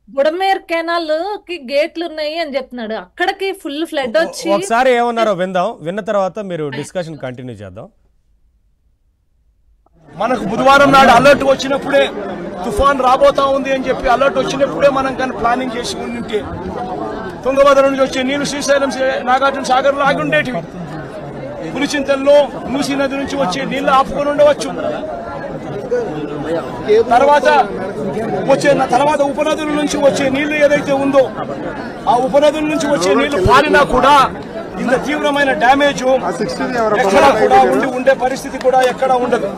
Budameru canal కి గేట్లు ఉన్నాయి అని చెప్తున్నాడు. అక్కడికి ఫుల్ ఫ్లడ్ వచ్చి ఒకసారి ఏమన్నారో విందాం, విన్న తర్వాత మీరు డిస్కషన్ కంటిన్యూ చేద్దాం. మనకు బుధవారం నాడు అలర్ట్ వచ్చినప్పుడే తుఫాన్ రాబోతా ఉంది అని చెప్పి అలర్ట్ వచ్చినప్పుడే మనం కానీ ప్లానింగ్ చేసి ఉంటే తుంగభద్ర నుంచి వచ్చే నీళ్లు శ్రీశైలం నాగార్జున సాగర్ లో ఆగి ఉండేటివి. పులిచింతల్లో మూసీ నది నుంచి వచ్చే నీళ్లు ఆపుకొని ఉండవచ్చు. తర్వాత ఉపనదుల నుంచి వచ్చే నీళ్లు ఏదైతే ఉందో ఆ ఉపనదుల నుంచి వచ్చే నీళ్లు పారినా కూడా ఇంత తీవ్రమైన డ్యామేజ్ ఎక్కడా కూడా ఉండే పరిస్థితి కూడా ఎక్కడా ఉండదు.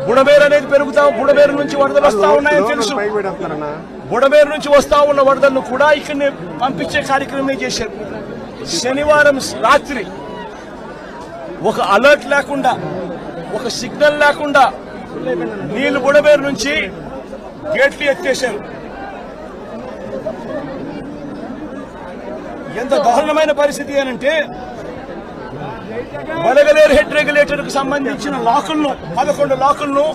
బుడమేరు అనేది బుడమేరు నుంచి వరదలు వస్తా ఉన్నాయని తెలుసు. బుడమేరు నుంచి వస్తా ఉన్న వరదలను కూడా ఇక్కడనే పంపించే కార్యక్రమం చేశారు. శనివారం రాత్రి ఒక అలర్ట్ లేకుండా, ఒక సిగ్నల్ లేకుండా నీళ్లు బుడమేరు నుంచి గేట్లు ఎత్తేశారు. ఎంత దారుణమైన పరిస్థితి అనంటే వడగలేరు హెడ్ రెగ్యులేటర్ కు సంబంధించిన లాకులను 11 లాకులను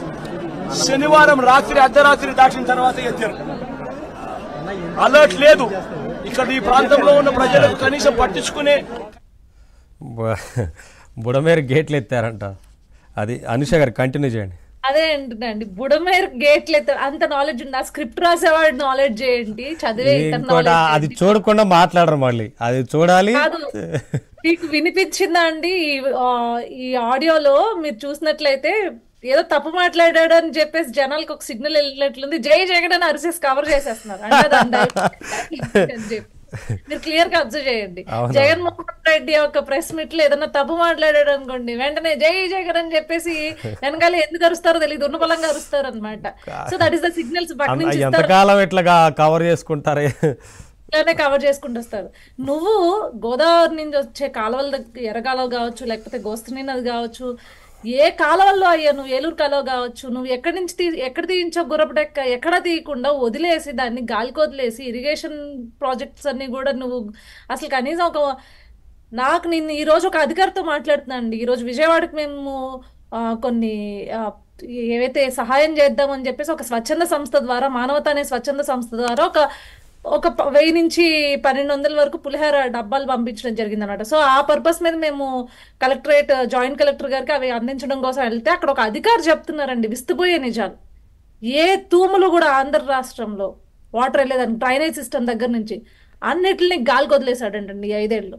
శనివారం రాత్రి అర్ధరాత్రి దాటిన తర్వాత ఎత్తారు. అలర్ట్ లేదు. ఇక్కడ ఈ ప్రాంతంలో ఉన్న ప్రజలకు కనీసం పట్టించుకునే బుడమేరు గేట్లు ఎత్తారంట. అది అనుష గారు కంటిన్యూ చేయండి. అదే అంటున్నాండి, బుడమేరు గేట్లు అంత నాలెడ్జ్ ఉంది. ఆ స్క్రిప్ట్ రాసేవాడు నాలెడ్జ్ చేయండి, చదివే అది చూడకుండా మాట్లాడరు, మళ్ళీ అది చూడాలి. మీకు వినిపించిందా అండి ఈ ఆడియోలో? మీరు చూసినట్లయితే ఏదో తప్పు మాట్లాడాడు అని చెప్పేసి జనాలకు ఒక సిగ్నల్ వెళ్ళినట్లుంది. జై జగన్ అని అరిసేసి కవర్ చేసేస్తున్నారు అంటే మీరు క్లియర్ గా అబ్జర్వ్ చేయండి. జగన్మోహన్ రెడ్డి ఒక ప్రెస్ మీట్ లో ఏదన్నా తప్పు మాట్లాడాడు అనుకోండి, వెంటనే జై జగన్ అని చెప్పేసి వెనకాల ఎందుకు అరుస్తారో తెలియదు, ఉన్నపలంగా అరుస్తారు అనమాట. So that is the signals ఎంతకాలం ఇట్లా కవర్ చేసుకుంటారే, ఇట్లానే కవర్ చేసుకుంటూ వస్తారు. నువ్వు గోదావరి నుంచి వచ్చే కాలువల దగ్గర, ఎర్రకాలువ కావచ్చు, లేకపోతే గోస్తని నది కావచ్చు, ఏ కాలువల్లో అయ్యా, నువ్వు ఏలూరు కాలువ కావచ్చు, నువ్వు ఎక్కడ తీయించో గుర్రపడెక్క ఎక్కడ తీయకుండా వదిలేసి దాన్ని గాలికి వదిలేసి ఇరిగేషన్ ప్రాజెక్ట్స్ అన్ని కూడా నువ్వు అసలు కనీసం నేను ఈరోజు ఒక అధికారితో మాట్లాడుతున్నానండి. ఈరోజు విజయవాడకి మేము కొన్ని ఏవైతే సహాయం చేద్దామని చెప్పేసి ఒక స్వచ్ఛంద సంస్థ ద్వారా, మానవత అనే స్వచ్ఛంద సంస్థ ద్వారా ఒక 1000 నుంచి 1200 వరకు పులిహార డబ్బాలు పంపించడం జరిగింది అనమాట. సో ఆ పర్పస్ మీద మేము కలెక్టరేట్, జాయింట్ కలెక్టర్ గారికి అవి అందించడం కోసం వెళ్తే అక్కడ ఒక అధికారి చెప్తున్నారండి విస్తుపోయే నిజాలు. ఏ తూములు కూడా ఆంధ్ర రాష్ట్రంలో వాటర్ వెళ్ళేదాన్ని డ్రైనేజ్ సిస్టమ్ దగ్గర నుంచి అన్నిటిని గాలికి వదిలేశాడంటండి 5 ఏళ్ళు.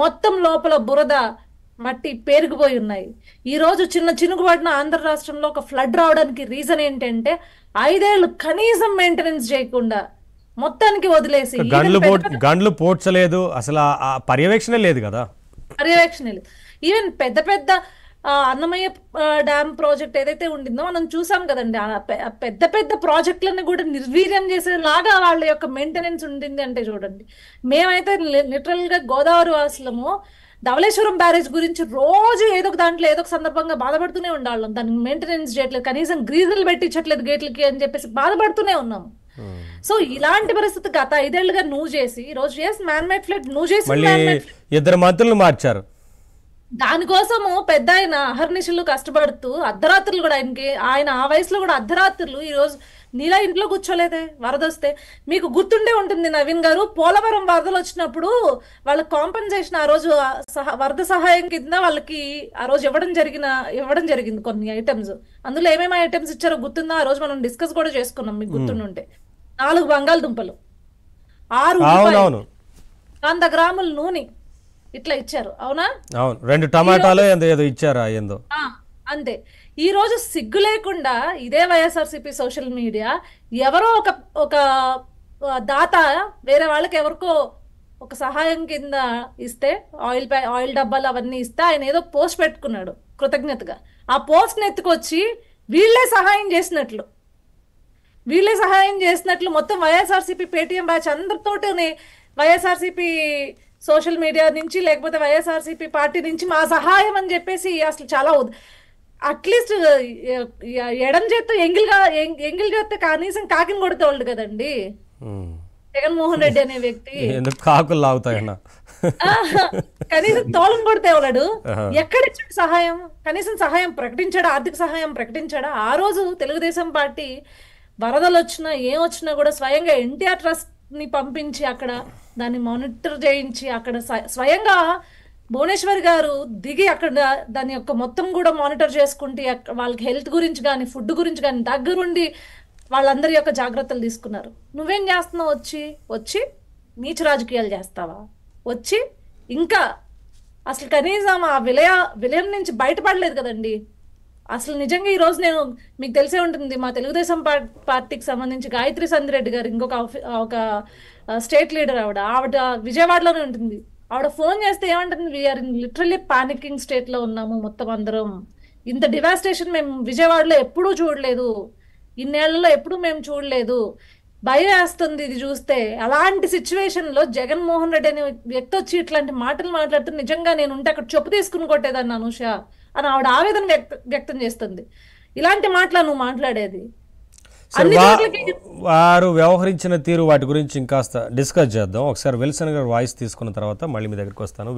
మొత్తం లోపల బురద, మట్టి పేరుకుపోయి ఉన్నాయి. ఈ రోజు చినుకు పడిన ఆంధ్ర రాష్ట్రంలో ఒక ఫ్లడ్ రావడానికి రీజన్ ఏంటంటే 5 ఏళ్ళు కనీసం మెయింటెనెన్స్ చేయకుండా మొత్తానికి వదిలేసి గండ్లు పోడ్చలేదు, అసలు పర్యవేక్షణ లేదు కదా. పర్యవేక్షణ లేదు. ఈవెన్ పెద్ద అన్నమయ్య డ్యామ్ ప్రాజెక్ట్ ఏదైతే ఉండిందో మనం చూసాం కదండి. పెద్ద ప్రాజెక్టులను కూడా నిర్వీర్యం చేసేలాగా వాళ్ళ యొక్క మెయింటెనెన్స్ ఉండింది అంటే చూడండి. మేమైతే లిటరల్ గా గోదావరి వాసులము ధవళేశ్వరం బ్యారేజ్ గురించి రోజు ఏదో ఒక దాంట్లో ఏదో ఒక సందర్భంగా బాధపడుతూనే ఉండాలి. దానికి మెయింటెనెన్స్ చేయట్లేదు, కనీసం గ్రీజులు పెట్టించట్లేదు గేట్లకి అని చెప్పేసి బాధపడుతూనే ఉన్నాము. సో ఇలాంటి పరిస్థితి గత 5 ఏళ్లుగా నువ్వు చేసి ఈ రోజు మ్యాన్ మేడ్ ఫ్లడ్ నువ్వు చేసి 2 మంత్రులు మార్చారు. దానికోసము పెద్ద ఆయన అహర్నిశలు కష్టపడుతూ అర్ధరాత్రులు కూడా ఆయన ఆ వయసులో కూడా అర్ధరాత్రులు ఈ రోజు నీలా ఇంట్లో కూర్చోలేదే వరద వస్తే. మీకు గుర్తుండే ఉంటుంది నవీన్ గారు, పోలవరం వరదలు వచ్చినప్పుడు వాళ్ళకి కాంపెన్సేషన్ ఆ రోజు వరద సహాయం కింద వాళ్ళకి ఆ రోజు ఇవ్వడం జరిగింది కొన్ని ఐటమ్స్. అందులో ఏమేమి ఐటమ్స్ ఇచ్చారో గుర్తుందా? ఆ రోజు మనం డిస్కస్ కూడా చేసుకున్నాం, మీకు గుర్తుంటే. 4 బంగాళదుంపలు, 6 100 గ్రాముల నూనె ఇట్లా ఇచ్చారు. అవునా? అవును. 2 టమాటాలు ఏదో ఇచ్చారా ఏందో. అంతే. ఈ రోజు సిగ్గు లేకుండా ఇదే వైఎస్ఆర్సీపీ సోషల్ మీడియా ఎవరో ఒక దాత వేరే వాళ్ళకి ఎవరికో ఒక సహాయం కింద ఇస్తే, ఆయిల్ డబ్బాలు అవన్నీ ఇస్తే ఆయన ఏదో పోస్ట్ పెట్టుకున్నాడు కృతజ్ఞతగా. ఆ పోస్ట్ ని ఎత్తుకొచ్చి వీళ్ళే సహాయం చేసినట్లు మొత్తం వైఎస్ఆర్సీపీ పేటీఎం బ్యాచ్ అందరితోనే వైఎస్ఆర్సీపీ సోషల్ మీడియా నుంచి లేకపోతే వైఎస్ఆర్సీపీ పార్టీ నుంచి మా సహాయం అని చెప్పేసి అసలు చాలా అట్లీస్ట్ ఎడం చేత్తో ఎంగిల్ చేస్తే కనీసం కాకిని కొడుతోళ్ళు కదండి జగన్మోహన్ రెడ్డి అనే వ్యక్తి. కాకులు లాగుతాయన్న కనీసం తోలం కొడితే వాళ్ళడు ఎక్కడిచ్చాడు సహాయం? కనీసం సహాయం ప్రకటించాడా? ఆర్థిక సహాయం ప్రకటించాడా? ఆ రోజు తెలుగుదేశం పార్టీ వరదలు వచ్చినా ఏం వచ్చినా కూడా స్వయంగా ఎన్టీఆర్ ట్రస్ట్ ని పంపించి అక్కడ దాన్ని మానిటర్ చేయించి అక్కడ స్వయంగా భువనేశ్వర్ గారు దిగి అక్కడ దాని యొక్క మొత్తం కూడా మానిటర్ చేసుకుంటే వాళ్ళకి హెల్త్ గురించి కానీ ఫుడ్ గురించి కానీ దగ్గరుండి వాళ్ళందరి యొక్క జాగ్రత్తలు తీసుకున్నారు. నువ్వేం చేస్తున్నావు? వచ్చి నీచ రాజకీయాలు చేస్తావా? వచ్చి ఇంకా అసలు కనీసం ఆ విలయం నుంచి బయటపడలేదు కదండి. అసలు నిజంగా ఈ రోజు నేను మీకు తెలిసే ఉంటుంది, మా తెలుగుదేశం పార్టీకి సంబంధించి గాయత్రి సంధిరెడ్డి గారు ఒక స్టేట్ లీడర్ ఆవిడ విజయవాడలోనే ఉంటుంది. ఆవిడ ఫోన్ చేస్తే ఏమంటుంది, we are in literally panicking state లో ఉన్నాము మొత్తం అందరం. ఇంత డివాస్టేషన్ మేము విజయవాడలో ఎప్పుడూ చూడలేదు, ఇన్నేళ్లలో ఎప్పుడు మేము చూడలేదు, భయం వేస్తుంది ఇది చూస్తే. అలాంటి సిచ్యువేషన్ లో జగన్మోహన్ రెడ్డి అనే వ్యక్తి వచ్చి ఇట్లాంటి మాటలు మాట్లాడుతూ నిజంగా నేను ఉంటే అక్కడ చెప్పు తీసుకుని కొట్టేదాన్ని అనూష అని ఆవిడ ఆవేదన వ్యక్తం చేస్తుంది. ఇలాంటి మాటలు నువ్వు మాట్లాడేది? వారు వ్యవహరించిన తీరు వాటి గురించి ఇంకాస్త డిస్కస్ చేద్దాం. ఒకసారి విల్సన్ గారు వాయిస్ తీసుకున్న తర్వాత మళ్ళీ మీ దగ్గరికి వస్తాను.